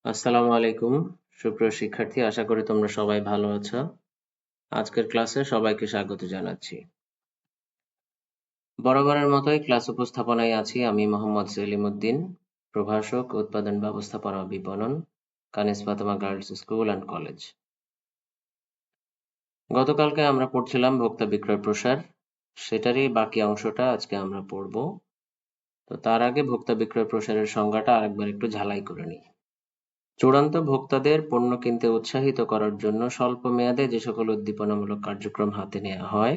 আসসালামু আলাইকুম সুপ্রিয় শিক্ষার্থী, আশা করি তোমরা সবাই ভালো আছো। আজকের ক্লাসে সবাইকে স্বাগত জানাচ্ছি। বরাবরের মতোই ক্লাস উপস্থাপনায় আছি আমি মোহাম্মদ সেলিম উদ্দিন, প্রভাষক, উৎপাদন ব্যবস্থাপনা ও বিপণন, Kanis Fatema girls school and college. গতকালকে আমরা পড়ছিলাম ভোক্তা বিক্রয় প্রসার, সেটারই বাকি অংশটা আজকে আমরা পড়ব। তো তার আগে ভোক্তা বিক্রয় প্রসারের সংজ্ঞাটা আরেকবার একটু ঝালাই করে নিই। চূড়ান্ত ভোক্তাদের পণ্য কিনতে উৎসাহিত করার জন্য স্বল্প মেয়াদে যে সকল উদ্দীপনামূলক কার্যক্রম হাতে নেওয়া হয়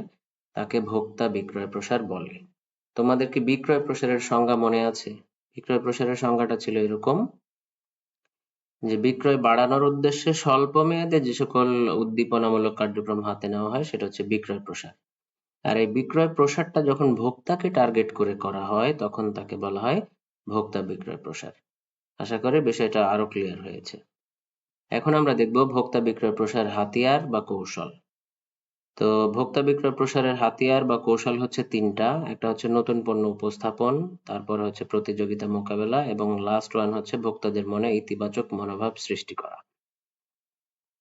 তাকে ভোক্তা বিক্রয় প্রসার বলে। তোমাদের কি বিক্রয় প্রসারের সংজ্ঞা মনে আছে? বিক্রয় প্রসারের সংজ্ঞাটা ছিল এরকম যে বিক্রয় বাড়ানোর উদ্দেশ্যে স্বল্প মেয়াদে যে সকল উদ্দীপনামূলক কার্যক্রম হাতে নেওয়া হয় সেটা হচ্ছে বিক্রয় প্রসার। আর এই বিক্রয় প্রসারটা যখন ভোক্তাকে টার্গেট করে করা হয় তখন তাকে বলা হয় ভোক্তা বিক্রয় প্রসার। আশা করি বিষয়টা আরো ক্লিয়ার হয়েছে। এখন আমরা দেখব ভোক্তা বিক্রয় প্রসার হাতিয়ার বা কৌশল। তো ভোক্তা বিক্রয় প্রসারের হাতিয়ার বা কৌশল হচ্ছে তিনটা। একটা হচ্ছে নতুন পণ্য উপস্থাপন, তারপর হচ্ছে প্রতিযোগিতা মোকাবেলা এবং লাস্ট ওয়ান হচ্ছে ভোক্তাদের মনে ইতিবাচক মনোভাব সৃষ্টি করা।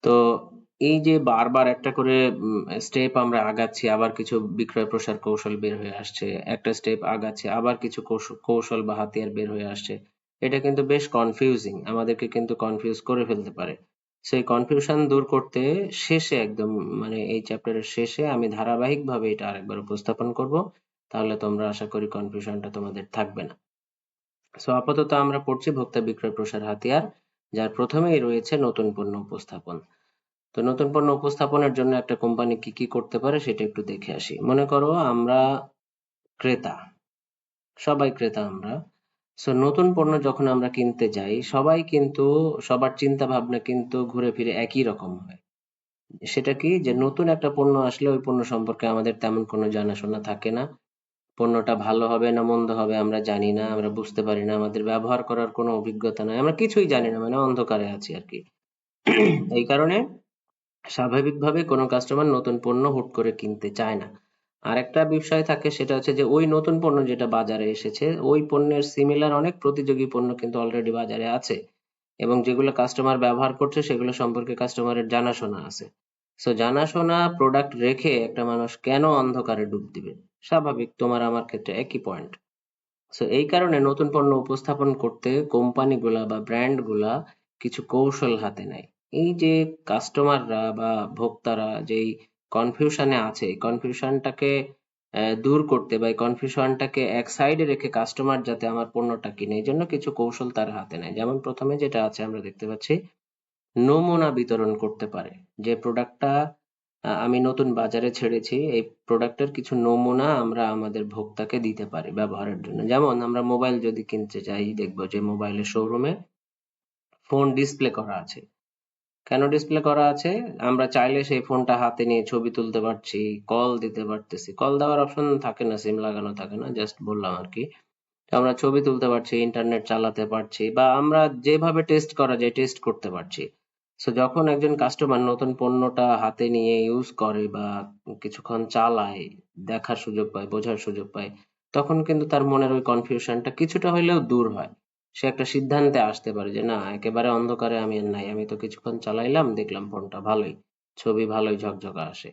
তো এই যে বারবার একটা করে স্টেপ আমরা আগাচ্ছি, আবার কিছু বিক্রয় প্রসার কৌশল বের হয়ে আসছে, একটা স্টেপ আগাচ্ছে আবার কিছু কৌশল বা হাতিয়ার বের হয়ে আসছে, এটা কিন্তু বেশ কনফিউজিং, আমাদেরকে কিন্তু কনফিউজ করে ফেলতে পারে। সেই কনফিউশন দূর করতে শেষে একদম মানে এই চ্যাপ্টারের শেষে আমি ধারাবাহিকভাবে এটা আরেকবার উপস্থাপন করব, তাহলে তোমরা আশা করি কনফিউশনটা তোমাদের থাকবে না। সো আপাতত আমরা পড়ছি ভোক্তা বিক্রয় প্রসার হাতিয়ার, যার প্রথমেই রয়েছে নতুন পণ্য উপস্থাপন। তো নতুন পণ্য উপস্থাপনের জন্য একটা কোম্পানি কি কি করতে পারে সেটা একটু দেখে আসি। মনে করো আমরা ক্রেতা, সবাই ক্রেতা আমরা। সো নতুন পণ্য যখন আমরা কিনতে যাই সবাই কিন্তু সবার চিন্তা ভাবনা কিন্তু ঘুরে ফিরে একই রকম হয়। সেটা কি যে নতুন একটা পণ্য আসলে ওই পণ্য সম্পর্কে আমাদের তেমন কোনো জানাশোনা থাকে না। পণ্যটা ভালো হবে না মন্দ হবে আমরা জানি না, আমরা বুঝতে পারি না, আমাদের ব্যবহার করার কোনো অভিজ্ঞতা নাই, আমরা কিছুই জানি না, মানে অন্ধকারে আছি আর কি। এই কারণে স্বাভাবিকভাবে কোনো কাস্টমার নতুন পণ্য হুট করে কিনতে চায় না। আরেকটা বিষয় থাকে সেটা হচ্ছে যে ওই নতুন পণ্য যেটা বাজারে এসেছে ওই পণ্যের সিমিলার অনেক প্রতিযোগী পণ্য কিন্তু অলরেডি বাজারে আছে এবং যেগুলো কাস্টমার ব্যবহার করছে সেগুলো সম্পর্কে কাস্টমারের জানাশোনা আছে। সো জানাশোনা প্রোডাক্ট রেখে একটা মানুষ কেন অন্ধকারে ডুব দিবে? স্বাভাবিক, তোমার আমার ক্ষেত্রে একই পয়েন্ট। সো এই কারণে নতুন পণ্য উপস্থাপন করতে কোম্পানিগুলা বা ব্র্যান্ডগুলা কিছু কৌশল হাতে নেয়। এই যে কাস্টমাররা বা ভোক্তারা যেই কনফিউশনে আছে, এই কনফিউশনটাকে দূর করতে বা এই কনফিউশনটাকে এক সাইডে রেখে কাস্টমার যাতে আমার পণ্যটা কিনে, এই জন্য কিছু কৌশল তারা হাতে নেয়। যেমন প্রথমে যেটা আছে আমরা দেখতে পাচ্ছি, নমুনা বিতরণ করতে পারে। যে প্রোডাক্টটা আমি নতুন বাজারে ছেড়েছি এই প্রোডাক্টের কিছু নমুনা আমরা আমাদের ভোক্তাকে দিতে পারি ব্যবহারের জন্য। যেমন আমরা মোবাইল যদি কিনতে চাই, দেখবো যে মোবাইলের শোরুমে ফোন ডিসপ্লে করা আছে। কেন ডিসপ্লে করা আছে? আমরা চাইলে সেই ফোনটা হাতে নিয়ে ছবি তুলতে পারছি, কল দিতে পারতেছি। কল দেওয়ার অপশন থাকে না, সিম লাগানো থাকে না, জাস্ট বললাম আর কি। তো আমরা ছবি তুলতে পারছি, ইন্টারনেট চালাতে পারছি, বা আমরা যেভাবে টেস্ট করা যায় টেস্ট করতে পারছি। সো যখন একজন কাস্টমার নতুন পণ্যটা হাতে নিয়ে ইউজ করে বা কিছুক্ষণ চালায়, দেখার সুযোগ পায়, বোঝার সুযোগ পায়, তখন কিন্তু তার মনের ওই কনফিউশনটা কিছুটা হইলেও দূর হয়। সে একটা সিদ্ধান্তে আসতে পারে যে না, একেবারে অন্ধকারে আমি আর নাই, আমি তো কিছুক্ষণ চালাইলাম, দেখলাম ফোনটা ভালোই, ছবি ভালোই ঝকঝকা আসে।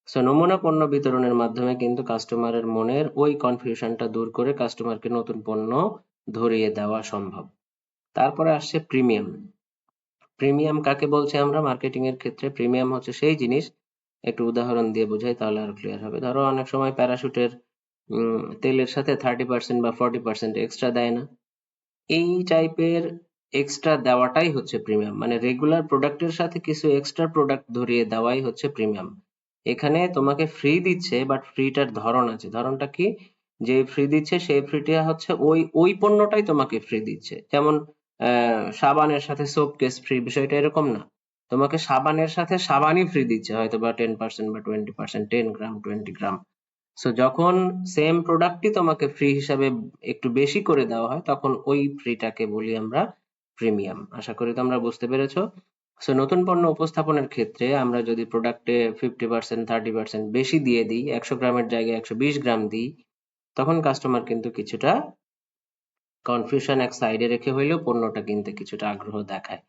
সো নমুনা পণ্য বিতরণের মাধ্যমে কিন্তু কাস্টমারের মনের ওই কনফিউশনটা দূর করে কাস্টমারকে নতুন পণ্য ধরিয়ে দেওয়া সম্ভব। তারপরে আসছে প্রিমিয়াম। প্রিমিয়াম কাকে বলছি আমরা মার্কেটিং এর ক্ষেত্রে? প্রিমিয়াম হচ্ছে সেই জিনিস, একটু উদাহরণ দিয়ে বোঝাই তাহলে আরো ক্লিয়ার হবে। ধরো অনেক সময় প্যারাশুটের তেলের সাথে 30% বা 40% এক্সট্রা দেয় না? এই টাইপের এক্সট্রা দেওয়াটাই হচ্ছে প্রিমিয়াম, মানে রেগুলার প্রোডাক্টের সাথে কিছু এক্সট্রা প্রোডাক্ট ধরিয়ে দেওয়াই হচ্ছে প্রিমিয়াম। এখানে তোমাকে ফ্রি দিচ্ছে বাট ফ্রিটার ধরন আছে। ধরনটা কি? যে ফ্রি দিচ্ছে সেই ফ্রিটা হচ্ছে ওই ওই পণ্যটাই তোমাকে ফ্রি দিচ্ছে। যেমন সাবানের সাথে সোপ কেস ফ্রি, বিষয়টা এরকম না। তোমাকে সাবানের সাথে সাবানই ফ্রি দিচ্ছে, হয়তো বা 10% বা 20%, 10 গ্রাম 20 গ্রাম। সো যখন সেম প্রোডাক্টই তোমাকে ফ্রি হিসাবে একটু বেশি করে দেওয়া হয় তখন ওই ফ্রিটাকে বলি আমরা প্রিমিয়াম। আশা করি তোমরা বুঝতে পেরেছো। সো নতুন পণ্য উপস্থাপনের ক্ষেত্রে আমরা যদি প্রোডাক্টে 50% 30% বেশি দিয়ে দিই, 100 গ্রামের জায়গায় 120 গ্রাম দিই, তখন কাস্টমার কিন্তু কিছুটা কনফিউশন এক সাইডে রেখে হইলেও পণ্যটা কিনতে কিছুটা আগ্রহ দেখায়।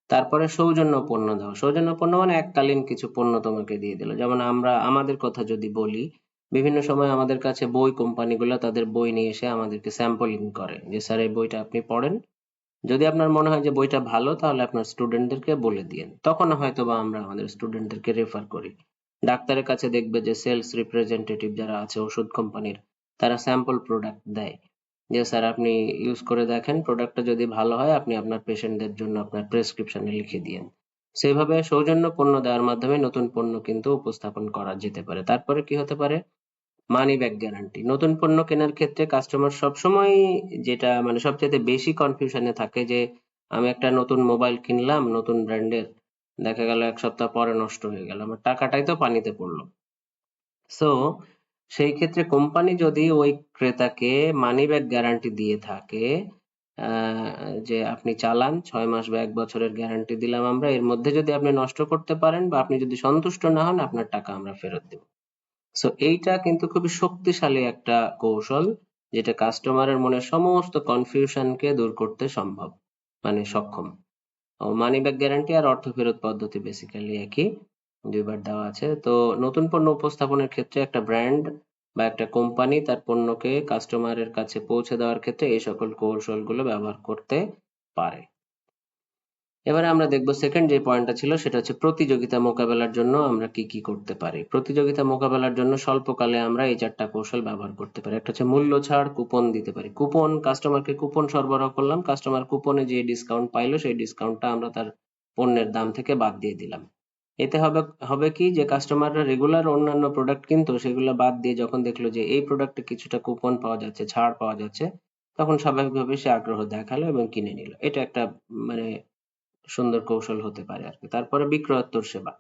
তারপরে সৌজন্য পণ্য দেওয়া। সৌজন্য পণ্য মানে এককালীন কিছু পণ্য তোমাকে দিয়ে দিল। যেমন আমরা আমাদের কথা যদি বলি, বিভিন্ন সময় আমাদের কাছে বই কোম্পানিগুলো তাদের বই নিয়ে এসে আমাদেরকে স্যাম্পলিং করে যে স্যার এই বইটা আপনি পড়েন, যদি আপনার মনে হয় যে বইটা ভালো তাহলে আপনার স্টুডেন্টদেরকে বলে দিয়েন। তখন হয়তো বা আমরা আমাদের স্টুডেন্টদেরকে রেফার করি। ডাক্তারের কাছে দেখবে যে সেলস রিপ্রেজেন্টেটিভ যারা আছে ওষুধ কোম্পানির, তারা স্যাম্পল প্রোডাক্ট দেয় যে স্যার আপনি ইউজ করে দেখেন, প্রোডাক্টটা যদি ভালো হয় আপনি আপনার পেশেন্টদের জন্য আপনার প্রেসক্রিপশনে লিখে দিয়েন। সেভাবে সৌজন্য পণ্য দেওয়ার মাধ্যমে নতুন পণ্য কিন্তু উপস্থাপন করা যেতে পারে। তারপরে কি হতে পারে? Money back guarantee. নতুন পণ্য কেনার ক্ষেত্রে কাস্টমার সবসময় যেটা মানে সবচেয়ে বেশি কনফিউশনে থাকে যে আমি একটা নতুন মোবাইল কিনলাম নতুন ব্র্যান্ডের, দেখা গেল এক সপ্তাহ পরে নষ্ট হয়ে গেল, আমার টাকাটাই তো পানিতে পড়লো। সো সেই ক্ষেত্রে কোম্পানি যদি ওই ক্রেতাকে মানি ব্যাক গ্যারান্টি দিয়ে থাকে, আহ, যে আপনি চালান 6 মাস বা 1 বছরের গ্যারান্টি দিলাম আমরা, এর মধ্যে যদি আপনি নষ্ট করতে পারেন বা আপনি যদি সন্তুষ্ট না হন আপনার টাকা আমরা ফেরত দেব। সো এইটা কিন্তু খুবই শক্তিশালী একটা কৌশল, যেটা কাস্টমারের মনে সমস্ত কনফিউশনকে দূর করতে সম্ভব, মানে সক্ষম। মানি ব্যাক গ্যারান্টি আর অর্থ ফেরত পদ্ধতি বেসিক্যালি একই, দুইবার দেওয়া আছে। তো নতুন পণ্য উপস্থাপনের ক্ষেত্রে একটা ব্র্যান্ড বা একটা কোম্পানি তার পণ্যকে কাস্টমারের কাছে পৌঁছে দেওয়ার ক্ষেত্রে এই সকল কৌশলগুলো ব্যবহার করতে পারে। এবারে আমরা দেখব সেকেন্ড যে পয়েন্টটা ছিল সেটা হচ্ছে প্রতিযোগিতা মোকাবেলার জন্য আমরা কি কি করতে পারি। প্রতিযোগিতা মোকাবেলার জন্য স্বল্পকালে আমরা এই 4টা কৌশল ব্যবহার করতে পারি। একটা হচ্ছে মূল্য ছাড়, কুপন দিতে পারি। কুপন, কাস্টমারকে কুপন সরবরাহ করলাম, কাস্টমার কুপনে যে ডিসকাউন্ট পাইলো সেই ডিসকাউন্টটা আমরা তার পণ্যের দাম থেকে বাদ দিয়ে দিলাম। এতে হবে হবে কি যে কাস্টমাররা রেগুলার অন্যান্য প্রোডাক্ট কিনতো সেগুলো বাদ দিয়ে যখন দেখলো যে এই প্রোডাক্টে কিছুটা কুপন পাওয়া যাচ্ছে, ছাড় পাওয়া যাচ্ছে, তখন স্বাভাবিকভাবে সে আগ্রহ দেখালো এবং কিনে নিল। এটা একটা মানে সুন্দর কৌশল হতে পারে আরকি। তারপরে বিক্রয়োত্তর সেবা।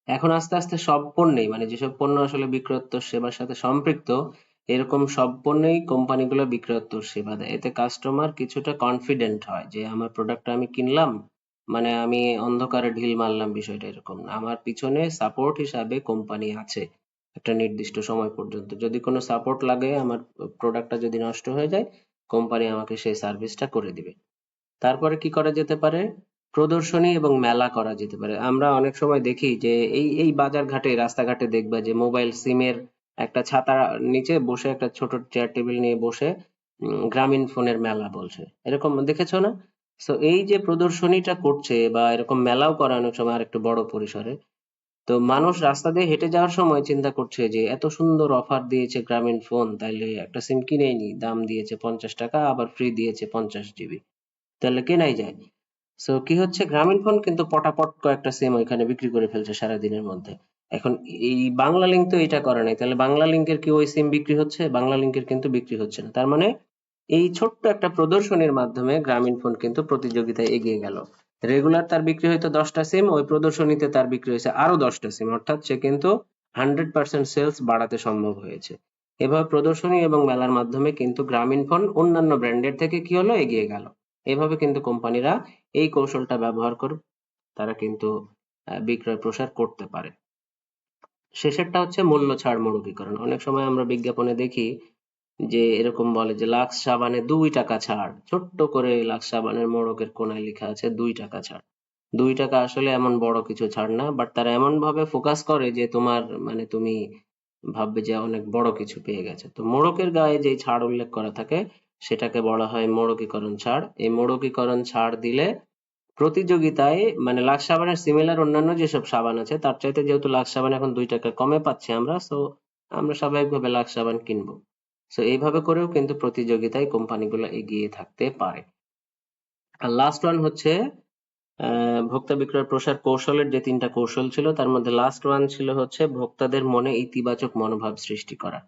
এখন আস্তে আস্তে সব পণ্যেই মানে যেসব পণ্য আসলে বিক্রয়োত্তর সেবার সাথে সম্পৃক্ত, এরকম সব পণ্যেই কোম্পানিগুলো বিক্রয়োত্তর সেবা দেয়। এতে কাস্টমার কিছুটা কনফিডেন্ট হয় যে আমার প্রোডাক্টটা আমি কিনলাম মানে আমি অন্ধকারে ঢিল মারলাম, বিষয়টা এরকম না। আমার পিছনে সাপোর্ট হিসাবে কোম্পানি আছে একটা নির্দিষ্ট সময় পর্যন্ত। যদি কোনো সাপোর্ট লাগে, আমার প্রোডাক্টটা যদি নষ্ট হয়ে যায়, কোম্পানি আমাকে সেই সার্ভিসটা করে দিবে। তারপরে কি করা যেতে পারে? প্রদর্শনী এবং মেলা করা যেতে পারে। আমরা অনেক সময় দেখি যে এই এই বাজার ঘাটে রাস্তাঘাটে দেখবা যে মোবাইল সিমের একটা ছাতার নিচে বসে একটা ছোট চেয়ার টেবিল নিয়ে বসে গ্রামীণ ফোনের মেলা বলছে, এরকম দেখেছো না? সো এই যে প্রদর্শনীটা করছে বা এরকম মেলাও করে অনেক সময় আর একটু বড় পরিসরে, তো মানুষ রাস্তা দিয়ে হেঁটে যাওয়ার সময় চিন্তা করছে যে এত সুন্দর অফার দিয়েছে গ্রামীণ ফোন, তাইলে একটা সিম কিনেই নি, দাম দিয়েছে 50 টাকা, আবার ফ্রি দিয়েছে 50 জিবি, তাহলে কেনাই যায়। সো কি হচ্ছে, গ্রামীণ ফোন কিন্তু পটাপট কয়েকটা সিম ওইখানে বিক্রি করে ফেলছে সারাদিনের মধ্যে। এখন এই বাংলা লিংক তো এটা করে নাই, তাহলে বাংলা লিংকের কি ওই সিম বিক্রি হচ্ছে? বাংলা লিংকের কিন্তু বিক্রি হচ্ছে না। তার মানে এই ছোট্ট একটা প্রদর্শনীর মাধ্যমে গ্রামীণ ফোন কিন্তু প্রতিযোগিতায় এগিয়ে গেল। রেগুলার তার বিক্রি হয়তো 10টা সিম, ওই প্রদর্শনীতে তার বিক্রি হয়েছে আরো 10টা সিম, অর্থাৎ সে কিন্তু 100% সেলস বাড়াতে সম্ভব হয়েছে। এভাবে প্রদর্শনী এবং মেলার মাধ্যমে কিন্তু গ্রামীণ ফোন অন্যান্য ব্র্যান্ডের থেকে কি হলো, এগিয়ে গেল। এভাবে কিন্তু কোম্পানিরা এই কৌশলটা ব্যবহার করে তারা কিন্তু বিক্রয় প্রসার করতে পারে। শেষেরটা হচ্ছে মূল্য ছাড় মৌখিকরণ। অনেক সময় আমরা বিজ্ঞাপনে দেখি যে এরকম বলে যে লাক্স সাবানে 2 টাকা ছাড়, ছোট্ট করে লাক্স সাবানের মোড়কের কোনায় লেখা আছে 2 টাকা ছাড়। 2 টাকা আসলে এমন বড় কিছু ছাড় না, বাট তারা এমন ভাবে ফোকাস করে যে তোমার মানে তুমি ভাববে যে অনেক বড় কিছু পেয়ে গেছে। তো মোড়কের গায়ে যে ছাড় উল্লেখ করা থাকে সেটাকে বলা হয় মোড়কীকরণ ছাড়। এই মোড়কীকরণ ছাড় দিলে প্রতিযোগিতায় মানে লাক্স সাবানের সিমিলার অন্যান্য যেসব সাবান আছে তার চাইতে যেহেতু লাক্স সাবান এখন 2 টাকা কমে পাচ্ছি আমরা, সো আমরা স্বাভাবিকভাবে লাক্স সাবান কিনবো। সো এইভাবে করেও কিন্তু প্রতিযোগিতায় কোম্পানিগুলো এগিয়ে থাকতে পারে। আর লাস্ট ওয়ান হচ্ছে ভোক্তা বিক্রয় প্রসার কৌশলের যে 3টা কৌশল ছিল তার মধ্যে লাস্ট ওয়ান ছিল হচ্ছে ভোক্তাদের মনে ইতিবাচক মনোভাব সৃষ্টি করা।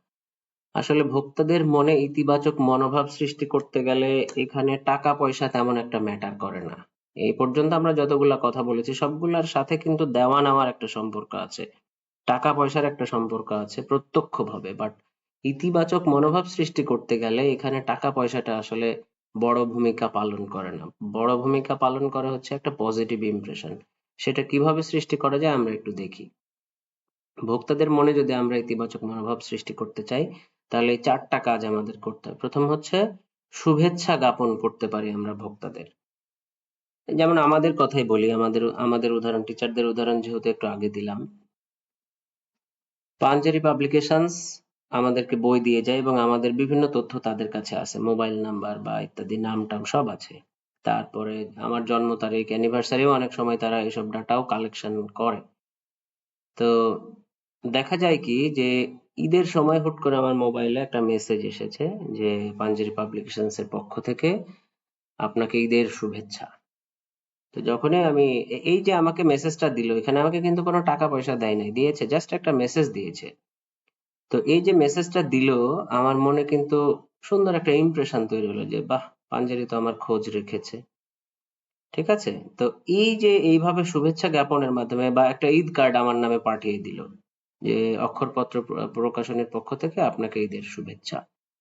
আসলে ভোক্তাদের মনে ইতিবাচক মনোভাব সৃষ্টি করতে গেলে এখানে টাকা পয়সা তেমন একটা ম্যাটার করে না। এই পর্যন্ত আমরা যতগুলা কথা বলেছি সবগুলার সাথে কিন্তু দেওয়া নেওয়ার একটা সম্পর্ক আছে, টাকা পয়সার একটা সম্পর্ক আছে প্রত্যক্ষভাবে। বাট ইতিবাচক মনোভাব সৃষ্টি করতে গেলে এখানে টাকা পয়সাটা আসলে বড় ভূমিকা পালন করে না। বড় ভূমিকা পালন করে হচ্ছে একটা পজিটিভ ইমপ্রেশন। সেটা কিভাবে সৃষ্টি করা যায় আমরা একটু দেখি। ভোক্তাদের মনে যদি আমরা ইতিবাচক মনোভাব সৃষ্টি করতে চাই তাহলে এই 4টা কাজ আমাদের করতে হবে। প্রথম হচ্ছে শুভেচ্ছা জ্ঞাপন করতে পারি আমরা ভোক্তাদের। যেমন আমাদের কথাই বলি, আমাদের উদাহরণ, টিচারদের উদাহরণ যেহেতু একটু আগে দিলাম। পাঞ্জেরি পাবলিকেশনস আমাদেরকে বই দিয়ে যায় এবং আমাদের বিভিন্ন তথ্য তাদের কাছে আছে, মোবাইল নাম্বার বা ইত্যাদি নাম টাম সব আছে। তারপরে আমার জন্ম তারিখ, অ্যানিভার্সারিও অনেক সময় তারা এসব ডাটাও কালেকশন করে। তো দেখা যায় কি যে ঈদের সময় হুট করে আমার মোবাইলে একটা মেসেজ এসেছে যে পাঞ্জেরি পাবলিকেশনস এর পক্ষ থেকে আপনাকে ঈদের শুভেচ্ছা। তো যখনই আমি এই যে আমাকে মেসেজটা দিল, এখানে আমাকে কিন্তু কোনো টাকা পয়সা দেয় নাই, দিয়েছে জাস্ট একটা মেসেজ দিয়েছে। তো এই যে মেসেজটা দিল, আমার মনে কিন্তু সুন্দর একটা ইমপ্রেশন তৈরি হলো যে বাহ, পাঞ্জেরি তো আমার খোঁজ রেখেছে। ঠিক আছে? তো এই যে এইভাবে শুভেচ্ছা জ্ঞাপনের মাধ্যমে বা একটা ঈদ কার্ড আমার নামে পাঠিয়ে দিল যে অক্ষরপত্র প্রকাশনের পক্ষ থেকে আপনাকে ঈদের শুভেচ্ছা,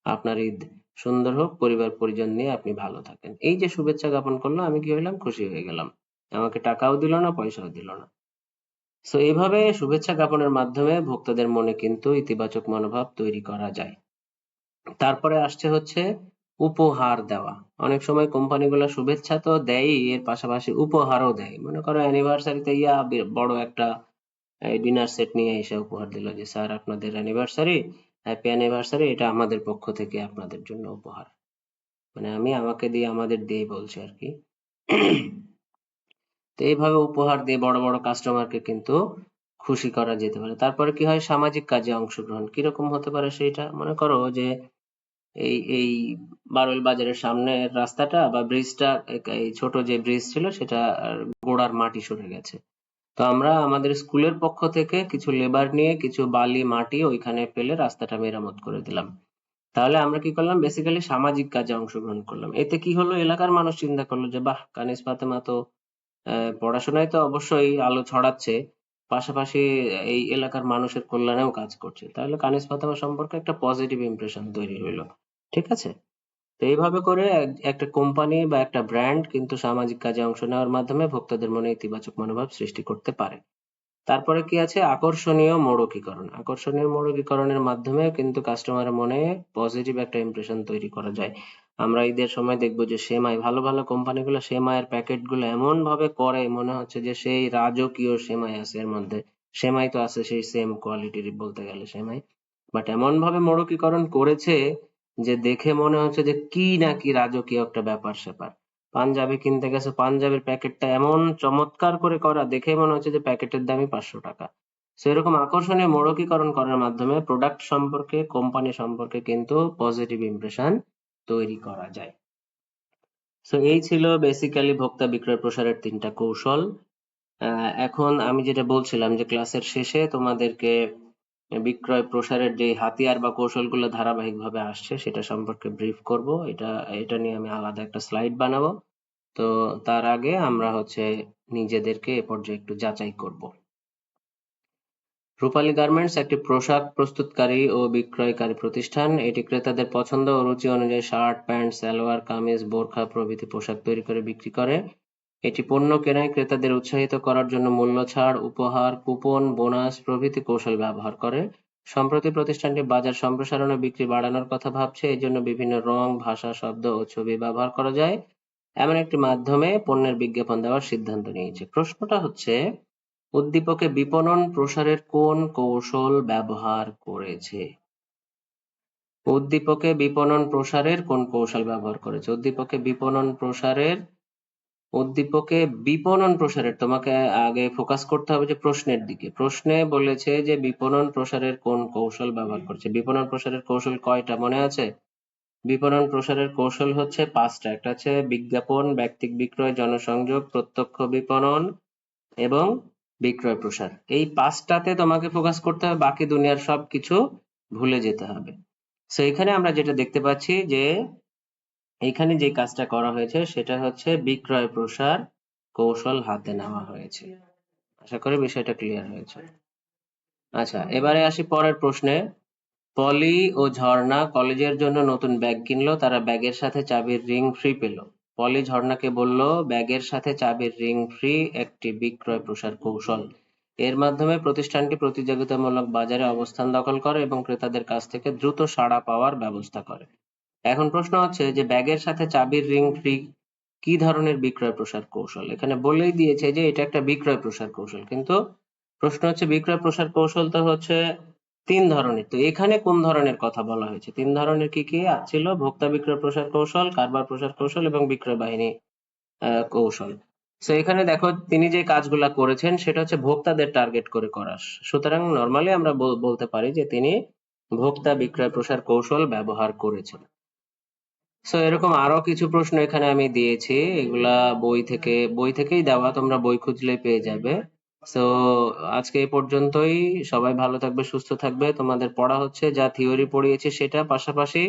আপনার ঈদ সুন্দর হোক, পরিবার পরিজন নিয়ে আপনি ভালো থাকেন, এই যে শুভেচ্ছা জ্ঞাপন করলো, আমি কি হইলাম, খুশি হয়ে গেলাম। আমাকে টাকাও দিল না, পয়সাও দিল না। সো এইভাবে শুভেচ্ছা জ্ঞাপনের মাধ্যমে ভোক্তাদের মনে কিন্তু ইতিবাচক মনোভাব তৈরি করা যায়। তারপরে আসছে হচ্ছে উপহার দেওয়া। অনেক সময় কোম্পানিগুলো শুভেচ্ছা তো দেয়ই, এর পাশাপাশি উপহারও দেয়। মনে করো অ্যানিভার্সারিতে বড় একটা ডিনার সেট নিয়ে এসে উপহার দিল যে স্যার আপনাদের অ্যানিভার্সারি, হ্যাপি অ্যানিভার্সারি, এটা আমাদের পক্ষ থেকে আপনাদের জন্য উপহার। মানে আমি আমাকে দিয়ে আমাদের দিয়ে বলছি আর কি। তো এইভাবে উপহার দিয়ে বড় বড় কাস্টমারকে কিন্তু খুশি করা যেতে পারে। তারপরে কি হয়, সামাজিক কাজে অংশগ্রহণ কিরকম হতে পারে সেইটা মনে করো যে এই বারোইল বাজারের সামনের রাস্তাটা বা ব্রিজটা, এই ছোট যে ব্রিজ ছিল সেটা গোড়ার মাটি সরে গেছে। তো আমরা আমাদের স্কুলের পক্ষ থেকে কিছু লেবার নিয়ে কিছু বালি মাটি ওইখানে ফেলে রাস্তাটা মেরামত করে দিলাম। তাহলে আমরা কি করলাম, বেসিক্যালি সামাজিক কাজে অংশগ্রহণ করলাম। এতে কি হলো, এলাকার মানুষ চিন্তা করলো যে বাহ, কানিস ফাতেমা তো পড়াশোনায় তো অবশ্যই আলো ছড়াচ্ছে, পাশাপাশি এই এলাকার মানুষের কল্যাণেও কাজ করছে, তাহলে কানিস ফাতেমা সম্পর্কে একটা পজিটিভ ইমপ্রেশন তৈরি হইলো। ঠিক আছে? তো এইভাবে করে একটা কোম্পানি বা একটা ব্র্যান্ড কিন্তু সামাজিক কাজে অংশ নেওয়ার মাধ্যমে ভোক্তাদের মনে ইতিবাচক মনোভাব সৃষ্টি করতে পারে। তারপরে কি আছে, আকর্ষণীয় মোড়কীকরণ। আকর্ষণীয় মোড়কীকরণের মাধ্যমে কিন্তু কাস্টমারের মনে পজিটিভ একটা ইমপ্রেশন তৈরি করা যায়। আমরা ঈদের সময় দেখবো যে সেমাই, ভালো ভালো কোম্পানিগুলো সেমাইয়ের প্যাকেট গুলো এমন ভাবে করে মনে হচ্ছে যে সেই রাজকীয় সেমাই আছে এর মধ্যে। সেমাই তো আছে সেই সেম কোয়ালিটির বলতে গেলে সেমাই, বাট এমন ভাবে মোড়কীকরণ করেছে যে দেখে মনে হচ্ছে যে কি না কি রাজকীয় একটা ব্যাপার স্যাপার। পাঞ্জাবি কিনতে গেছে, পাঞ্জাবির প্যাকেটটা এমন চমৎকার করে করা, দেখে মনে হচ্ছে যে প্যাকেটের দামই 500 টাকা। সেরকম আকর্ষণীয় মোড়কীকরণ করার মাধ্যমে প্রোডাক্ট সম্পর্কে, কোম্পানি সম্পর্কে কিন্তু পজিটিভ ইমপ্রেশন তৈরি করা যায়। সো এই ছিল বেসিক্যালি ভোক্তা বিক্রয় প্রসারের 3টা কৌশল। এখন আমি যেটা বলছিলাম যে ক্লাসের শেষে তোমাদেরকে বিক্রয় প্রসারের যে হাতিয়ার বা কৌশলগুলো ধারাবাহিকভাবে আসছে সেটা সম্পর্কে ব্রিফ করব। এটা এটা নিয়ে আমি আলাদা একটা স্লাইড বানাবো। তো তার আগে আমরা হচ্ছে নিজেদেরকে এ পর্যায়ে একটু যাচাই করব। রূপালী গার্মেন্টস একটি পোশাক প্রস্তুতকারী ও বিক্রয়কারী প্রতিষ্ঠান। এটি ক্রেতাদের পছন্দ ও রুচি অনুযায়ী শার্ট, প্যান্ট, সালোয়ার কামিজ, বোরখা প্রভৃতি পোশাক তৈরি করে বিক্রি করে। এটি পণ্য কেনায় ক্রেতাদের উৎসাহিত করার জন্য মূল্য ছাড়, উপহার, কুপন, বোনাস প্রভৃতি কৌশল ব্যবহার করে। সম্প্রতি প্রতিষ্ঠানটি বাজার সম্প্রসারণ ও বিক্রি বাড়ানোর কথা ভাবছে। এজন্য বিভিন্ন রং, ভাষা, শব্দ ও ছবি ব্যবহার করা যায় এমন একটি মাধ্যমে পণ্যের বিজ্ঞাপন দেওয়ার সিদ্ধান্ত নিয়েছে। প্রশ্নটা হচ্ছে, উদ্দীপকে বিপণন প্রসারের কোন কৌশল ব্যবহার করেছে? উদ্দীপকে বিপণন প্রসারের কোন কৌশল ব্যবহার করেছে? উদ্দীপকে বিপণন প্রসারের তোমাকে আগে ফোকাস করতে হবে যে প্রশ্নের দিকে। প্রশ্নে বলেছে যে বিপণন প্রসারের কোন কৌশল ব্যবহার করছে। বিপণন প্রসারের কৌশল কয়টা মনে আছে? বিপণন প্রসারের কৌশল হচ্ছে 5টা। একটা হচ্ছে বিজ্ঞাপন, ব্যক্তিক বিক্রয়, জনসংযোগ, প্রত্যক্ষ বিপণন এবং বিক্রয় প্রসার। এই 5টাতে তোমাকে ফোকাস করতে হবে, বাকি দুনিয়ার সবকিছু ভুলে যেতে হবে। সো এখানে আমরা যেটা দেখতে পাচ্ছি যে এইখানে যে কাজটা করা হয়েছে সেটা হচ্ছে বিক্রয় প্রসার কৌশল হাতে নেওয়া হয়েছে। আশা করি বিষয়টা ক্লিয়ার হয়েছে। আচ্ছা, এবারে আসি পরের প্রশ্নে। পলি ও ঝর্ণা কলেজের জন্য নতুন ব্যাগ কিনলো, তারা ব্যাগের সাথে চাবির রিং ফ্রি পেল। পলি ঝর্ণাকে বলল ব্যাগের সাথে চাবির রিং ফ্রি একটি বিক্রয় প্রসার কৌশল। এর মাধ্যমে প্রতিষ্ঠানটি প্রতিযোগিতামূলক বাজারে অবস্থান দখল করে এবং ক্রেতাদের কাছ থেকে দ্রুত সাড়া পাওয়ার ব্যবস্থা করে। এখন প্রশ্ন হচ্ছে যে ব্যাগের সাথে চাবির রিং ফ্রি কি ধরনের বিক্রয় প্রসার কৌশল? এখানে বলেই দিয়েছে যে এটা একটা বিক্রয় প্রসার কৌশল, কিন্তু প্রশ্ন হচ্ছে বিক্রয় প্রসার কৌশল তো হচ্ছে ৩ ধরনের। তো এখানে কোন ধরনের কথা বলা হয়েছে? ৩ ধরনের কি কি ছিল? ভোক্তা বিক্রয় প্রসার কৌশল, কারবার প্রসার কৌশল এবং বিক্রয় বাহিনী কৌশল। সো এখানে দেখো তিনি যে কাজগুলা করেছেন সেটা হচ্ছে ভোক্তাদের টার্গেট করে করা। সুতরাং নরমালি আমরা বলতে পারি যে তিনি ভোক্তা বিক্রয় প্রসার কৌশল ব্যবহার করেছেন। সো এরকম আরো কিছু প্রশ্ন এখানে আমি দিয়েছি, এগুলা বই থেকেই দেওয়া, তোমরা বই খুঁজলেই পেয়ে যাবে। সো আজকে এই পর্যন্তই। সবাই ভালো থাকবে, সুস্থ থাকবে। তোমাদের পড়া হচ্ছে যা থিওরি পড়িয়েছি সেটা, পাশাপাশি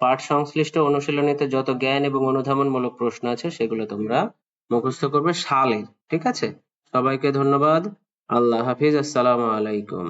পাঠ সংশ্লিষ্ট অনুশীলনীতে যত জ্ঞান এবং অনুধাবনমূলক প্রশ্ন আছে সেগুলো তোমরা মুখস্থ করবে সালে। ঠিক আছে? সবাইকে ধন্যবাদ। আল্লাহ হাফিজ। আসসালামু আলাইকুম।